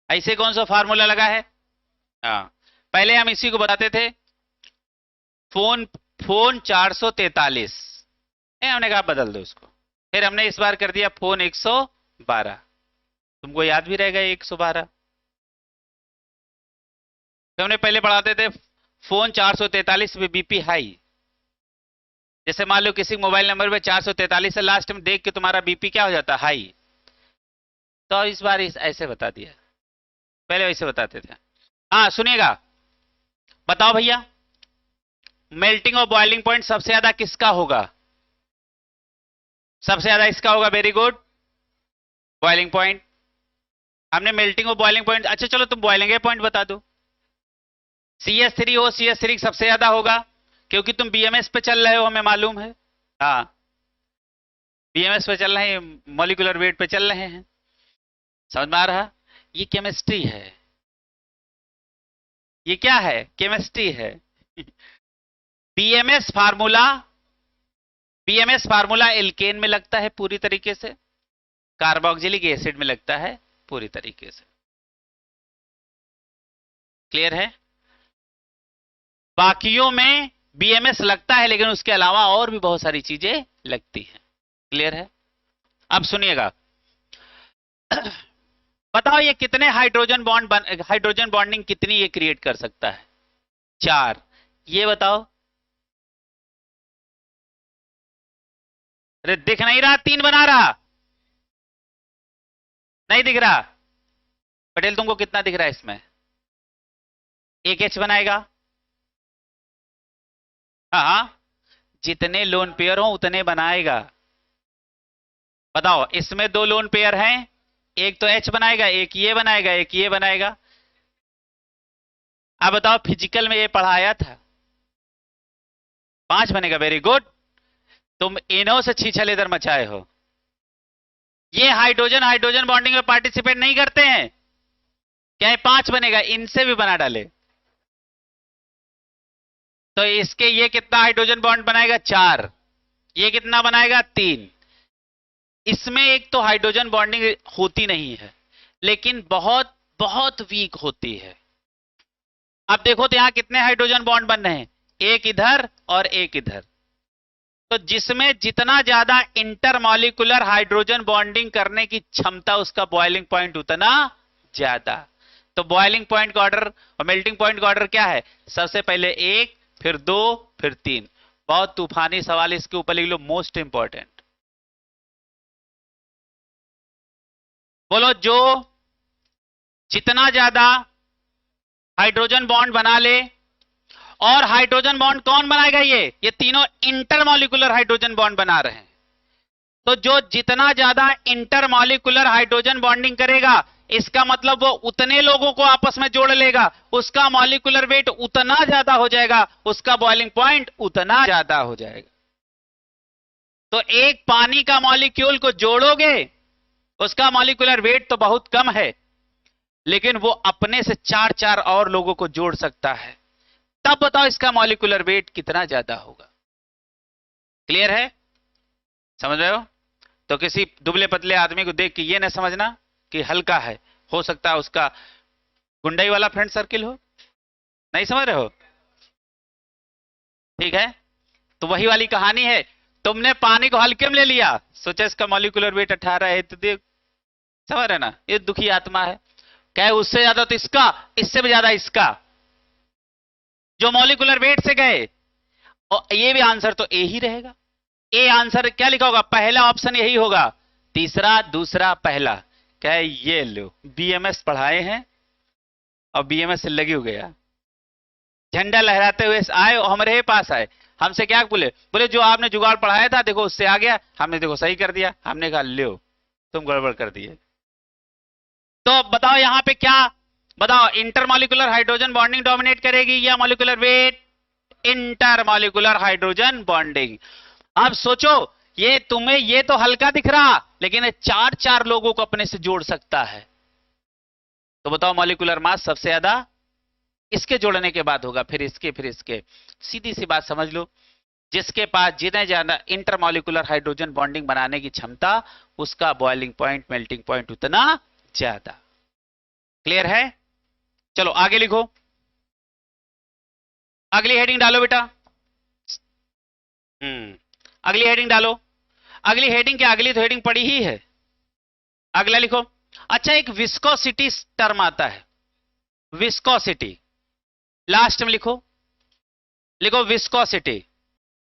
ऐसे कौन सा फार्मूला लगा है? हाँ, पहले हम इसी को बताते थे, फोन फोन 443 हमने कहा बदल दो इसको, फिर हमने इस बार कर दिया फोन 112। तुमको याद भी रहेगा 112। तो हमने पहले पढ़ाते थे फोन 443 में बीपी हाई। जैसे मान लो किसी मोबाइल नंबर पे 443 से लास्ट में देख के तुम्हारा बीपी क्या हो जाता, हाई। तो इस बार ऐसे बता दिया, पहले वैसे बताते थे। हाँ सुनिएगा, बताओ भैया, मेल्टिंग और बॉइलिंग पॉइंट सबसे ज्यादा किसका होगा? सबसे ज्यादा इसका होगा। Very good, boiling point. हमने मेल्टिंग और बॉइलिंग पॉइंट, अच्छा चलो तुम बॉइलिंग पॉइंट बता दो। CH3O सबसे ज्यादा होगा, क्योंकि तुम BMS पे चल रहे हो, हमें मालूम है। हाँ, BMS पे चल रहे हैं, मॉलिक्यूलर वेट पे चल रहे हैं। समझ में आ रहा? ये केमिस्ट्री है। ये क्या है? केमिस्ट्री है। BMS formula, BMS formula alkane में लगता है पूरी तरीके से, कार्बोक्सिलिक एसिड में लगता है पूरी तरीके से। क्लियर है? बाकियों में बीएमएस लगता है, लेकिन उसके अलावा और भी बहुत सारी चीजें लगती हैं। क्लियर है? अब सुनिएगा, बताओ ये कितने हाइड्रोजन हाइड्रोजन बॉन्डिंग कितनी ये क्रिएट कर सकता है? 4। ये बताओ। अरे दिख नहीं रहा? 3 बना रहा, नहीं दिख रहा? पटेल तुमको कितना दिख रहा है इसमें? एक H बनाएगा। हाँ, जितने लोन पेयर हो उतने बनाएगा। बताओ, इसमें 2 लोन पेयर हैं, एक तो H बनाएगा, एक ये बनाएगा, एक ये बनाएगा। अब बताओ, फिजिकल में ये पढ़ाया था, 5 बनेगा। वेरी गुड, तुम इनों से छीछल इधर मचाए हो। ये हाइड्रोजन हाइड्रोजन बॉन्डिंग में पार्टिसिपेट नहीं करते हैं, क्या है 5 बनेगा? इनसे भी बना डाले तो इसके ये कितना हाइड्रोजन बॉन्ड बनाएगा? 4। ये कितना बनाएगा? 3। इसमें एक तो हाइड्रोजन बॉन्डिंग होती नहीं है, लेकिन बहुत बहुत वीक होती है। अब देखो तो यहां कितने हाइड्रोजन बॉन्ड बन रहे हैं? एक इधर और एक इधर। तो जिसमें जितना ज्यादा इंटरमॉलिक्यूलर हाइड्रोजन बॉन्डिंग करने की क्षमता, उसका बॉइलिंग पॉइंट उतना ज्यादा। तो बॉइलिंग पॉइंट का ऑर्डर और मेल्टिंग पॉइंट का ऑर्डर क्या है? सबसे पहले 1, फिर 2, फिर 3। बहुत तूफानी सवाल, इसके ऊपर लिख लो, मोस्ट इंपॉर्टेंट। बोलो, जो जितना ज्यादा हाइड्रोजन बॉन्ड बना ले, और हाइड्रोजन बॉन्ड कौन बनाएगा? ये तीनों इंटरमॉलिक्यूलर हाइड्रोजन बॉन्ड बना रहे हैं। तो जो जितना ज्यादा इंटरमॉलिक्यूलर हाइड्रोजन बॉन्डिंग करेगा, इसका मतलब वो उतने लोगों को आपस में जोड़ लेगा, उसका मॉलिक्यूलर वेट उतना ज्यादा हो जाएगा, उसका बॉइलिंग पॉइंट उतना ज्यादा हो जाएगा। तो एक पानी का मॉलिक्यूल को जोड़ोगे, उसका मॉलिक्यूलर वेट तो बहुत कम है, लेकिन वो अपने से 4 और लोगों को जोड़ सकता है। तब बताओ इसका मॉलिक्यूलर वेट कितना ज्यादा होगा। क्लियर है? समझ रहे हो? तो किसी दुबले पतले आदमी को देख के ये ना समझना कि हल्का है, हो सकता है उसका गुंडई वाला फ्रेंड सर्किल हो। नहीं समझ रहे हो? ठीक है, तो वही वाली कहानी है। तुमने पानी को हल्के में ले लिया, सोचा इसका मॉलिक्यूलर वेट 18 है, तो देख, समझ रहे ना, ये दुखी आत्मा है। कहे उससे ज्यादा तो इसका, इससे भी ज्यादा इसका, जो मॉलिक्यूलर वेट से गए। और ये भी आंसर तो ए ही रहेगा। ए आंसर क्या लिखा होगा? पहला ऑप्शन यही होगा, तीसरा, दूसरा, पहला। क्या ये लो, बीएमएस पढ़ाए हैं और बीएमएस से लगी हो गया, झंडा लहराते हुए आए और हमारे पास आए, हमसे क्या बोले? बोले जो आपने जुगाड़ पढ़ाया था देखो उससे आ गया, हमने देखो सही कर दिया। हमने कहा लो तुम गड़बड़ कर दिए। तो बताओ यहां पे क्या, बताओ इंटरमॉलिक्यूलर हाइड्रोजन बॉन्डिंग डोमिनेट करेगी या molecular weight? Intermolecular hydrogen bonding. अब सोचो, ये तुम्हें ये तो हल्का दिख रहा, लेकिन ये 4 लोगों को अपने से जोड़ सकता है। तो बताओ मॉलिक्यूलर मास सबसे ज्यादा इसके जोड़ने के बाद होगा, फिर इसके, फिर इसके। सीधी सी बात समझ लो, जिसके पास जितने ज्यादा इंटरमॉलिक्यूलर हाइड्रोजन बॉन्डिंग बनाने की क्षमता, उसका बॉइलिंग पॉइंट, मेल्टिंग पॉइंट उतना ज्यादा। क्लियर है? चलो आगे लिखो, अगली हेडिंग डालो बेटा। अगली हेडिंग डालो। अगली हेडिंग क्या? अगली तो हेडिंग पड़ी ही है। अगला लिखो। अच्छा, एक विस्कोसिटी टर्म आता है, विस्कोसिटी। लास्ट में लिखो, लिखो विस्कोसिटी,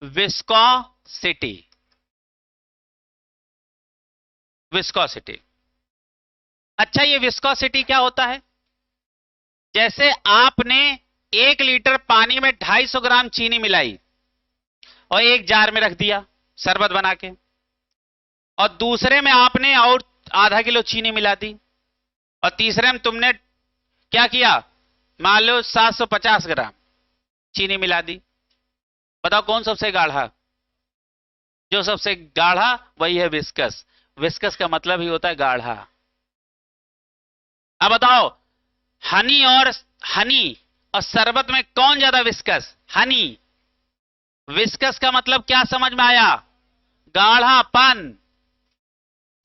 विस्कोसिटी, विस्कोसिटी। अच्छा, ये विस्कोसिटी क्या होता है? जैसे आपने 1 लीटर पानी में 250 ग्राम चीनी मिलाई और एक जार में रख दिया शरबत बना के, और दूसरे में आपने और आधा किलो चीनी मिला दी, और तीसरे में तुमने क्या किया? मान लो 750 ग्राम चीनी मिला दी। बताओ कौन सबसे गाढ़ा? जो सबसे गाढ़ा वही है विस्कस। विस्कस का मतलब ही होता है गाढ़ा। अब बताओ, हनी और शरबत में कौन ज्यादा विस्कस? हनी। विस्कस का मतलब क्या समझ में आया? गाढ़ापन।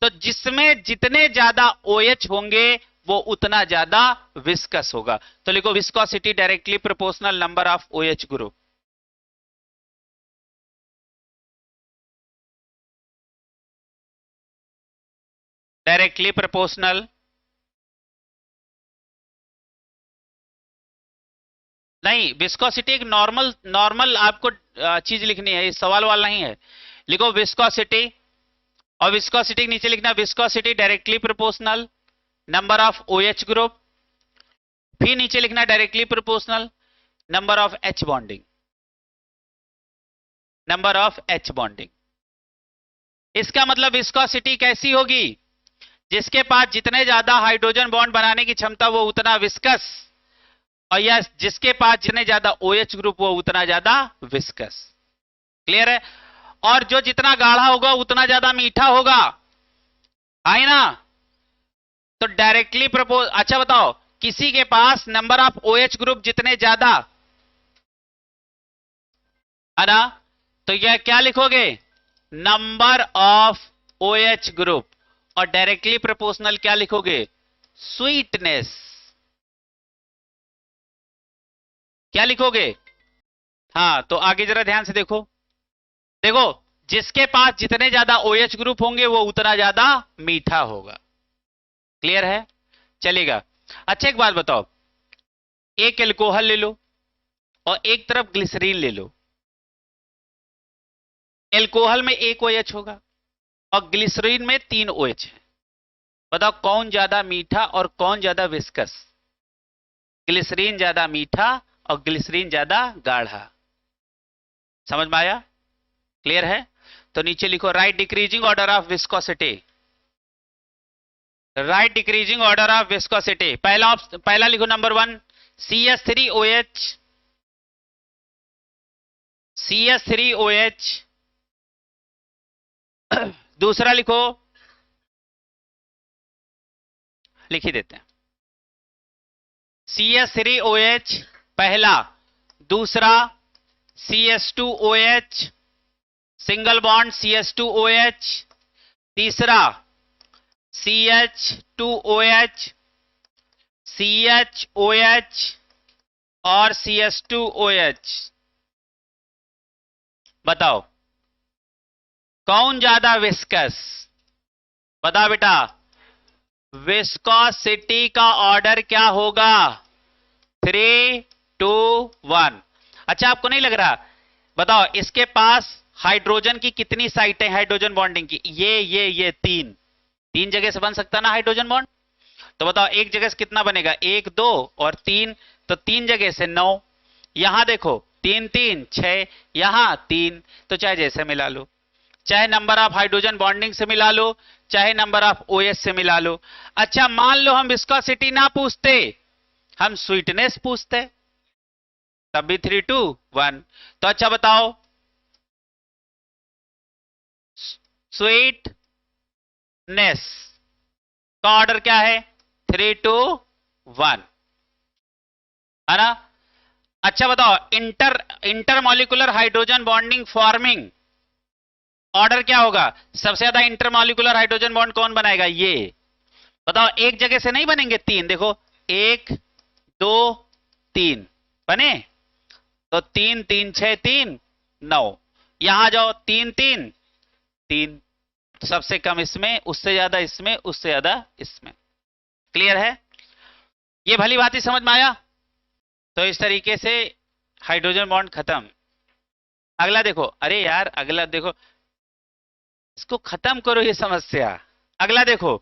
तो जिसमें जितने ज्यादा OH होंगे वो उतना ज्यादा विस्कस होगा। तो लिखो viscosity directly proportional number of OH group. Directly proportional, नहीं विस्कोसिटी एक नॉर्मल आपको चीज लिखनी है, सवाल वाला नहीं है। लिखो विस्कोसिटी, और विस्कोसिटी के नीचे लिखना viscosity directly proportional number of OH group, फिर नीचे लिखना directly proportional number of H bonding, number of H bonding. इसका मतलब विस्कोसिटी कैसी होगी? जिसके पास जितने ज्यादा हाइड्रोजन बॉन्ड बनाने की क्षमता वो उतना विस्कस, और या जिसके पास जितने ज्यादा OH ग्रुप वो उतना ज्यादा विस्कस। क्लियर है? और जो जितना गाढ़ा होगा उतना ज्यादा मीठा होगा, है ना? तो डायरेक्टली प्रपोज। अच्छा बताओ, किसी के पास नंबर ऑफ OH ग्रुप जितने ज्यादा है ना, तो यह क्या लिखोगे? Number of OH group. और डायरेक्टली प्रोपोर्शनल क्या लिखोगे? स्वीटनेस। क्या लिखोगे? हाँ, तो आगे जरा ध्यान से देखो, देखो जिसके पास जितने ज्यादा OH ग्रुप होंगे वो उतना ज्यादा मीठा होगा। क्लियर है? चलेगा। अच्छा एक बात बताओ, एक एल्कोहल ले लो और एक तरफ ग्लिसरीन ले लो। एल्कोहल में 1 OH होगा और ग्लिसरीन में 3 OH है। बताओ कौन ज्यादा मीठा और कौन ज्यादा विस्कस? ग्लिसरीन ज्यादा मीठा और ग्लिसरीन ज्यादा गाढ़ा। समझ में आया? क्लियर है? तो नीचे लिखो right decreasing order of viscosity. Right decreasing order of viscosity. पहला लिखो नंबर 1 CH3OH, CH3OH। दूसरा लिखो, लिख ही देते हैं, CH3OH पहला। दूसरा CH2OH, सिंगल बॉन्ड CH2OH। तीसरा CH2OH, CHOH और CH2OH। बताओ कौन ज्यादा विस्कस? बता बेटा, विस्कोसिटी का ऑर्डर क्या होगा? 3, 2, 1। अच्छा आपको नहीं लग रहा? बताओ इसके पास हाइड्रोजन की कितनी साइटें, हाइड्रोजन बॉन्डिंग की? ये तीन जगह से बन सकता ना हाइड्रोजन बॉन्ड। तो बताओ एक जगह से कितना बनेगा? 1, 2 और 3, तो 3 जगह से 9। यहां देखो 3, 3, 6, यहां 3। तो चाहे जैसे मिला लो, चाहे नंबर ऑफ हाइड्रोजन बॉन्डिंग से मिला लो, चाहे नंबर ऑफ OH से मिला लो। अच्छा मान लो हम विस्कोसिटी ना पूछते, हम स्वीटनेस पूछते, तब भी 3, 2, 1। तो अच्छा बताओ स्वीटनेस का ऑर्डर क्या है? 3, 2, 1, है ना? अच्छा बताओ intermolecular hydrogen bonding forming order क्या होगा? सबसे ज्यादा इंटरमॉलिक्यूलर हाइड्रोजन बॉन्ड कौन बनाएगा? ये बताओ। एक जगह से नहीं बनेंगे 3, देखो 1, 2, 3 बने, तो 3, 3, 6, 3, 9। यहां जाओ 3, 3, 3, सबसे कम इसमें, उससे ज्यादा इसमें, उससे ज्यादा इसमें। क्लियर है? ये भली बात ही समझ में आया? तो इस तरीके से हाइड्रोजन बॉन्ड खत्म। अगला देखो, अरे यार अगला देखो, इसको खत्म करो ये समस्या। अगला देखो,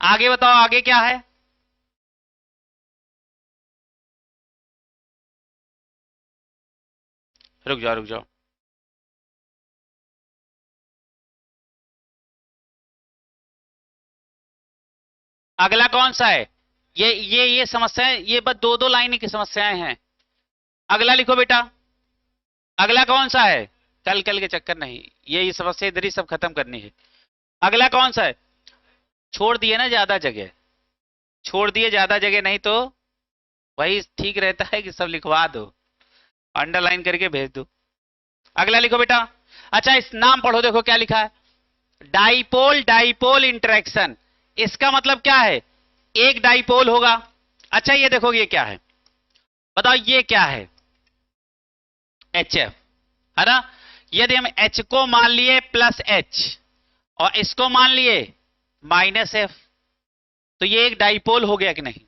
आगे बताओ आगे क्या है? रुक जाओ रुक जाओ, अगला कौन सा है? ये समस्याएं, ये बस 2-2 लाइन की समस्याएं हैं। अगला लिखो बेटा, अगला कौन सा है? कल कल के चक्कर नहीं, ये समस्या इधर ही सब खत्म करनी है। अगला कौन सा है? छोड़ दिए ना ज्यादा जगह, छोड़ दिए ज्यादा जगह, नहीं तो वही ठीक रहता है कि सब लिखवा दो, अंडरलाइन करके भेज दो। अगला लिखो बेटा। अच्छा इस नाम पढ़ो, देखो क्या लिखा है? Dipole dipole interaction. इसका मतलब क्या है? एक डाइपोल होगा। अच्छा ये देखो ये क्या है? बताओ ये क्या है? HF, है ना? यदि हम H को मान लिए +H और इसको मान लिए -F, तो ये एक डाइपोल हो गया कि नहीं?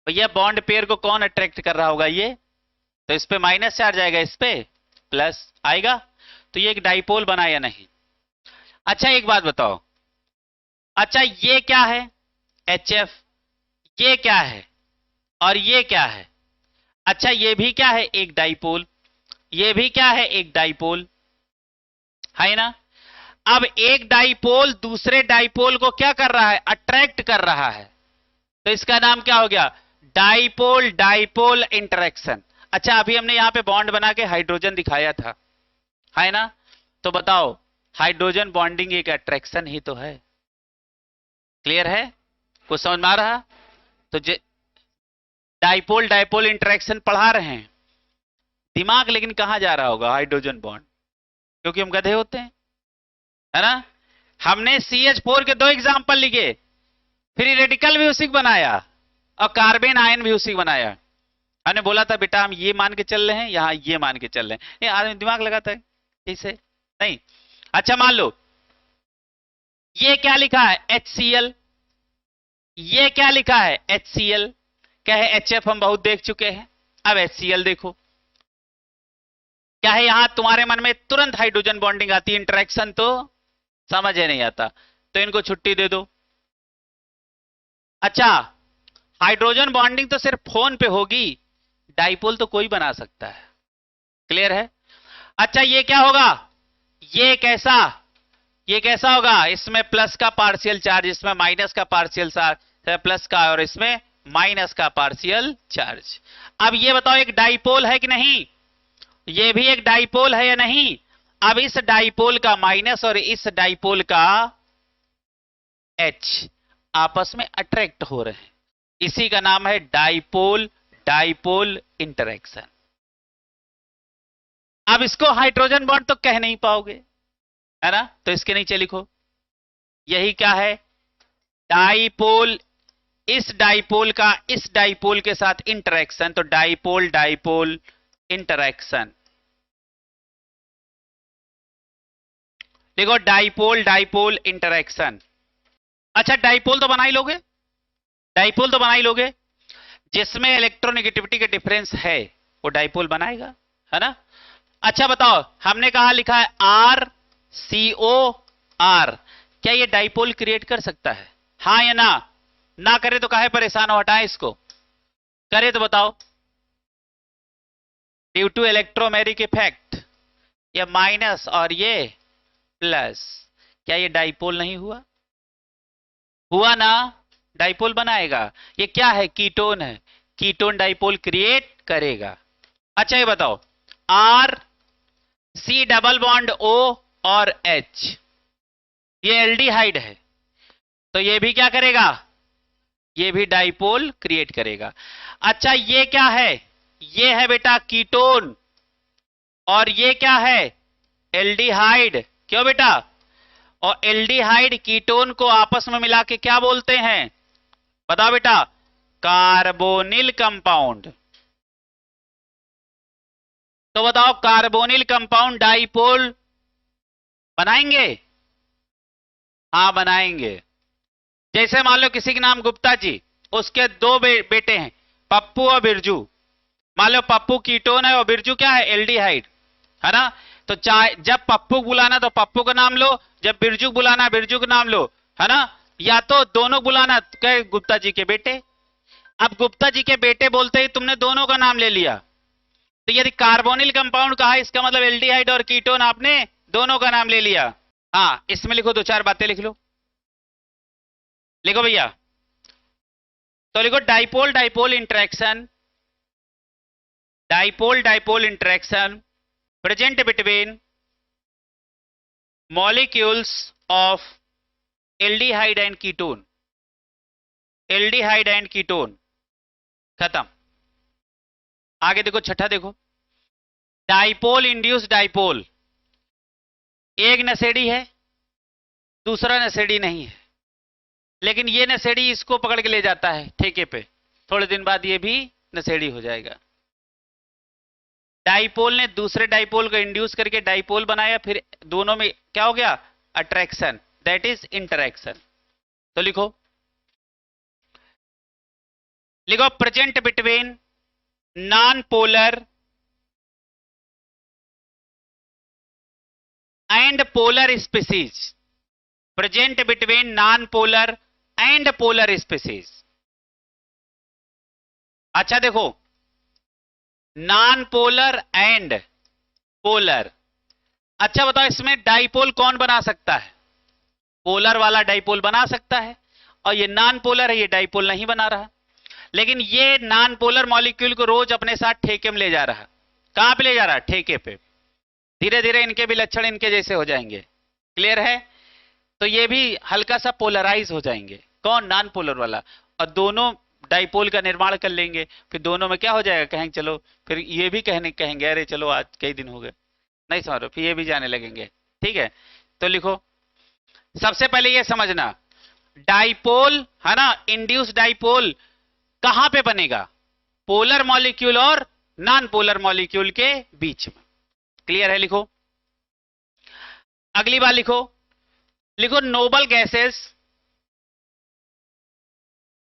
भैया बॉन्ड पेयर को कौन अट्रैक्ट कर रहा होगा? ये तो इस पे माइनस चार्ज आएगा, इस पे प्लस आएगा, तो ये एक डाइपोल बना या नहीं? अच्छा एक बात बताओ, अच्छा ये क्या है? HF। ये क्या है? और ये क्या है? अच्छा ये भी क्या है? एक डाइपोल। ये भी क्या है? एक डाइपोल, है ना? अब एक डाइपोल दूसरे डाइपोल को क्या कर रहा है? अट्रैक्ट कर रहा है, तो इसका नाम क्या हो गया? Dipole dipole interaction. अच्छा अभी हमने यहां पे बॉन्ड बना के हाइड्रोजन दिखाया था, है ना? तो बताओ हाइड्रोजन बॉन्डिंग एक अट्रैक्शन ही तो है। क्लियर है? कुछ समझ में आ रहा? तो डाइपोल डाइपोल इंटरेक्शन पढ़ा रहे हैं, दिमाग लेकिन कहां जा रहा होगा? हाइड्रोजन बॉन्ड, क्योंकि हम गधे होते हैं, है ना? हमने CH4 के 2 एग्जांपल लिखे, फ्री रेडिकल भी उसी को बनाया और कार्बन आयन भी उसी को बनाया। हमने बोला था बेटा हम ये मान के चल रहे हैं, यहां ये मान के चल रहे हैं। ये आदमी दिमाग लगाता है इसे नहीं। अच्छा मान लो ये क्या लिखा है? HCl। ये क्या लिखा है? HCl। क्या है? HF हम बहुत देख चुके हैं, अब HCl देखो क्या है। यहां तुम्हारे मन में तुरंत हाइड्रोजन बॉन्डिंग आती है, इंटरेक्शन तो समझ ही नहीं आता, तो इनको छुट्टी दे दो। अच्छा, हाइड्रोजन बॉन्डिंग तो सिर्फ फोन पे होगी, डाइपोल तो कोई बना सकता है। क्लियर है? अच्छा, ये क्या होगा, ये कैसा, ये कैसा होगा, इसमें प्लस का पार्शियल चार्ज, इसमें माइनस का पार्शियल चार्ज, प्लस का और इसमें माइनस का पार्शियल चार्ज। अब ये बताओ एक डाइपोल है कि नहीं, ये भी एक डाइपोल है या नहीं। अब इस डाइपोल का माइनस और इस डाइपोल का एच आपस में अट्रैक्ट हो रहे हैं, इसी का नाम है डाइपोल डाइपोल इंटरेक्शन। अब इसको हाइड्रोजन बॉन्ड तो कह नहीं पाओगे, है ना, तो इसके नीचे लिखो, यही क्या है, डाइपोल, इस डाइपोल का इस डाइपोल के साथ इंटरेक्शन, तो डाइपोल डाइपोल इंटरेक्शन। देखो, डाइपोल डाइपोल इंटरेक्शन। अच्छा, डाइपोल तो बना ही लोगे, डाइपोल तो बना ही लोगे, जिसमें इलेक्ट्रोनेगेटिविटी के डिफरेंस है वो डाइपोल बनाएगा, है ना। अच्छा बताओ, हमने कहा लिखा है आर सी ओ आर, क्या ये डाइपोल क्रिएट कर सकता है, हाँ या ना, ना करे तो काहे परेशान हो, हटाएं इसको, करे तो बताओ। ड्यू टू इलेक्ट्रोमेरिक इफेक्ट, ये माइनस और ये प्लस, क्या ये डाइपोल नहीं हुआ, हुआ ना, डाइपोल बनाएगा। ये क्या है, कीटोन है, कीटोन डाइपोल क्रिएट करेगा। अच्छा ये बताओ, R C double bond O और एच, ये एल्डिहाइड है, तो ये भी क्या करेगा, ये भी डाइपोल क्रिएट करेगा। अच्छा ये क्या है, ये है बेटा कीटोन, और ये क्या है, एल्डिहाइड, क्यों बेटा, और एल्डिहाइड कीटोन को आपस में मिला के क्या बोलते हैं, बताओ बेटा, कार्बोनिल कंपाउंड। तो बताओ, कार्बोनिल कंपाउंड डाइपोल बनाएंगे, हाँ बनाएंगे। जैसे मान लो किसी के नाम गुप्ता जी, उसके दो बेटे हैं, पप्पू और बिरजू, मान लो पप्पू कीटोन है और बिरजू क्या है, एल्डिहाइड, है ना। तो चाहे जब पप्पू बुलाना तो पप्पू का नाम लो, जब बिरजू बुलाना बिरजू का नाम लो, है ना, या तो दोनों बुलाना, कहे गुप्ता जी के बेटे। अब गुप्ता जी के बेटे बोलते ही तुमने दोनों का नाम ले लिया, तो यदि कार्बोनिल कंपाउंड कहा, इसका मतलब एल्डिहाइड और कीटोन आपने दोनों का नाम ले लिया। हाँ, इसमें लिखो, दो चार बातें लिख लो, लिखो भैया। तो लिखो, dipole dipole interaction, dipole dipole interaction present between molecules of aldehyde and ketone, aldehyde and ketone, खत्म। आगे देखो, छठा देखो, डाइपोल इंड्यूस डाइपोल, एक नशेड़ी है दूसरा नशेड़ी नहीं है, लेकिन ये नशेड़ी इसको पकड़ के ले जाता है ठेके पे, थोड़े दिन बाद ये भी नशेड़ी हो जाएगा। डाइपोल ने दूसरे डाइपोल को इंड्यूस करके डाइपोल बनाया, फिर दोनों में क्या हो गया, अट्रैक्शन, दैट इज इंटरेक्शन। तो लिखो, लिखो present between non polar and polar species, present between non polar and polar species. अच्छा देखो, नॉन पोलर एंड पोलर, अच्छा बताओ इसमें डाइपोल कौन बना सकता है, पोलर वाला डाइपोल बना सकता है, और ये नॉन पोलर है, ये डाइपोल नहीं बना रहा। लेकिन ये नॉन पोलर मॉलिक्यूल को रोज अपने साथ ठेके में ले जा रहा, कहां पे ले जा रहा, ठेके पे, धीरे धीरे इनके भी लक्षण इनके जैसे हो जाएंगे। क्लियर है? तो ये भी हल्का सा पोलराइज हो जाएंगे, कौन, नॉन पोलर वाला, और दोनों डाइपोल का निर्माण कर लेंगे, फिर दोनों में क्या हो जाएगा, कहेंगे चलो, फिर ये भी कहेंगे अरे चलो आज कई दिन हो गए, नहीं समझ रहे, फिर ये भी जाने लगेंगे। ठीक है, तो लिखो, सबसे पहले ये समझना, डाइपोल है ना, इंड्यूस डाइपोल कहां पे बनेगा, पोलर मॉलिक्यूल और नॉन पोलर मॉलिक्यूल के बीच में। क्लियर है? लिखो, अगली बार लिखो, लिखो नोबल गैसेस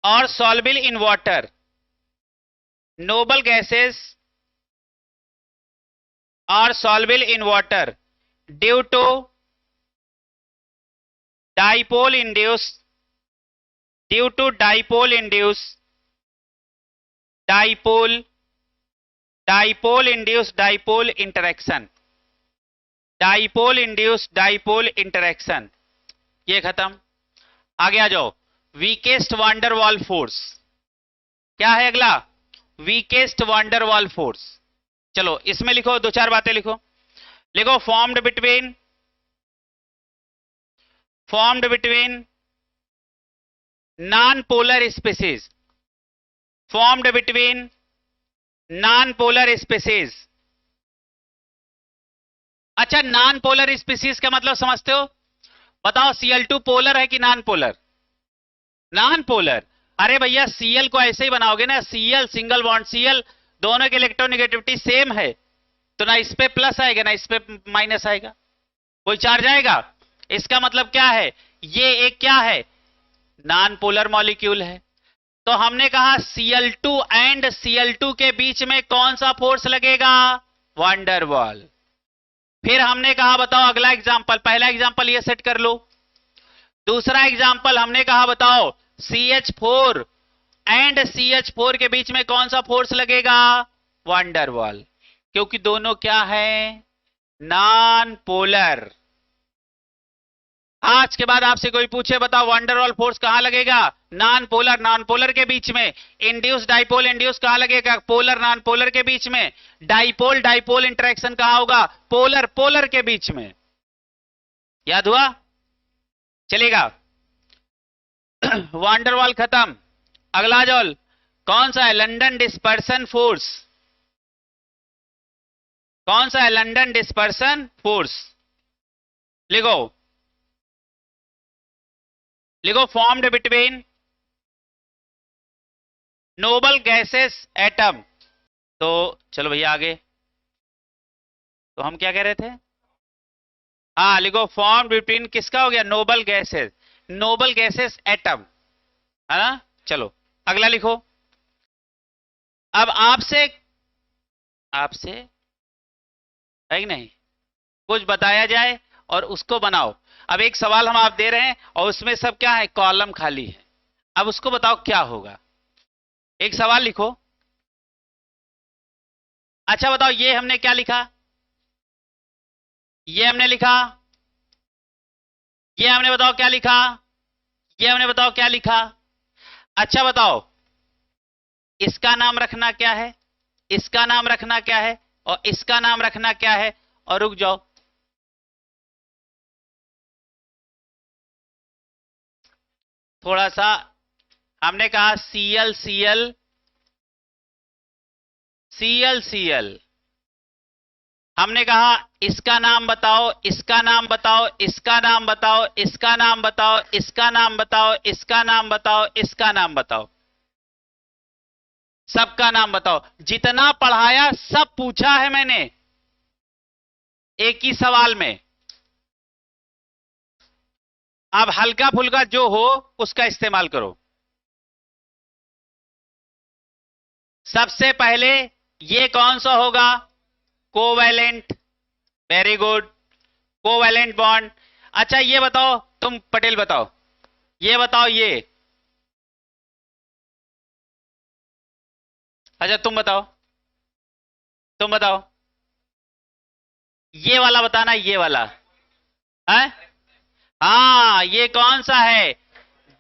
और soluble in water, noble gases और soluble in water due to dipole induce due to dipole induce dipole dipole induce dipole interaction, dipole induce dipole interaction, ये खत्म। आगे आ जाओ, वीकेस्ट वांडरवॉल फोर्स क्या है अगला? Weakest van der Waals force. चलो इसमें लिखो, दो चार बातें लिखो। लिखो formed between non polar species, formed between non polar species. अच्छा, नॉन पोलर स्पीसीज का मतलब समझते हो? बताओ Cl2 पोलर है कि नॉन पोलर? Non polar. अरे भैया Cl को ऐसे ही बनाओगे ना, Cl सिंगल बॉन्ड Cl, दोनों की इलेक्ट्रोनेगेटिविटी सेम है, तो ना इस पे प्लस आएगा ना इस पे माइनस आएगा, कोई चार्ज आएगा। इसका मतलब क्या है? ये एक क्या है? नॉन पोलर मॉलिक्यूल है। तो हमने कहा Cl2 एंड Cl2 के बीच में कौन सा फोर्स लगेगा? वांडरवॉल। फिर हमने कहा बताओ अगला एग्जांपल, पहला एग्जांपल ये सेट कर लो। दूसरा एग्जांपल हमने कहा बताओ CH4 एंड CH4 के बीच में कौन सा फोर्स लगेगा? वांडरवॉल, क्योंकि दोनों क्या है? Non polar. आज के बाद आपसे कोई पूछे बताओ वांडरवॉल फोर्स कहां लगेगा? नॉन पोलर, नॉन पोलर के बीच में। इंड्यूस डाइपोल इंड्यूस कहां लगेगा? पोलर नॉन पोलर के बीच में। डाइपोल डाइपोल इंटरेक्शन कहां होगा? पोलर पोलर के बीच में। याद हुआ? चलेगा। वांडरवॉल खत्म। अगला जॉल कौन सा है? London dispersion force. कौन सा है? London dispersion force. लिखो लिखो formed between noble gases atom. तो चलो भैया आगे, तो हम क्या कह रहे थे? हाँ लिखो फॉर्म्ड बिटवीन, किसका हो गया? Noble gases, noble gases atom, है ना। चलो अगला लिखो। अब आपसे आपसे है कि नहीं, कुछ बताया जाए और उसको बनाओ। अब एक सवाल हम आप दे रहे हैं और उसमें सब क्या है? कॉलम खाली है। अब उसको बताओ क्या होगा। एक सवाल लिखो। अच्छा बताओ, ये हमने क्या लिखा? ये हमने लिखा, ये हमने बताओ क्या लिखा, ये हमने बताओ क्या लिखा। अच्छा बताओ, इसका नाम रखना क्या है, इसका नाम रखना क्या है, और इसका नाम रखना क्या है? और रुक जाओ, थोड़ा सा। हमने कहा Cl Cl Cl Cl, हमने कहा इसका नाम बताओ, इसका नाम बताओ, इसका नाम बताओ, इसका नाम बताओ, इसका नाम बताओ, इसका नाम बताओ, इसका नाम बताओ, सबका नाम बताओ। जितना पढ़ाया सब पूछा है मैंने एक ही सवाल में। अब हल्का फुल्का जो हो उसका इस्तेमाल करो। सबसे पहले ये कौन सा होगा? Covalent. Very good, covalent bond. अच्छा ये बताओ, तुम पटेल बताओ, ये बताओ ये। अच्छा तुम बताओ, तुम बताओ, ये वाला बताना, ये वाला है। हाँ ये कौन सा है?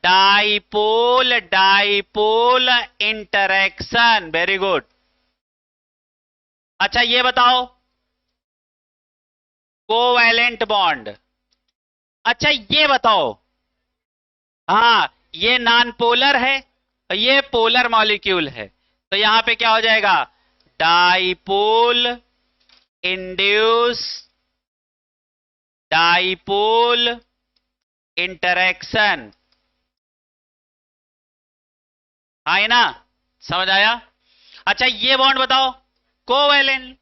Dipole dipole interaction, very good. अच्छा ये बताओ, कोवैलेंट बॉन्ड। अच्छा ये बताओ, हाँ ये नॉन पोलर है और ये पोलर मॉलिक्यूल है, तो यहां पे क्या हो जाएगा? Dipole induce dipole interaction. हाँ है ना, समझ आया? अच्छा ये बॉन्ड बताओ, कोवैलेंट।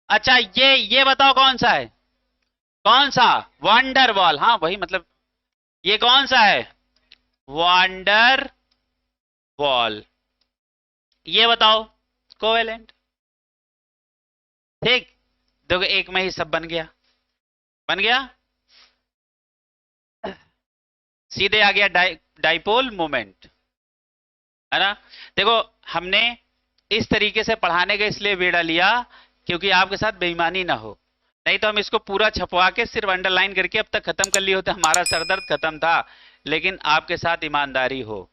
अच्छा ये बताओ कौन सा है? कौन सा? वंडरवॉल। हाँ वही मतलब, ये कौन सा है? Wonder wall. ये बताओ कोवेलेंट। ठीक, देखो एक में ही सब बन गया, बन गया। सीधे आ गया डाइपोल मोमेंट, है ना। देखो हमने इस तरीके से पढ़ाने का इसलिए बेड़ा लिया क्योंकि आपके साथ बेईमानी ना हो, नहीं तो हम इसको पूरा छपवा के सिर्फ अंडरलाइन करके अब तक खत्म कर लिए होते, हमारा सरदर्द खत्म था। लेकिन आपके साथ ईमानदारी हो,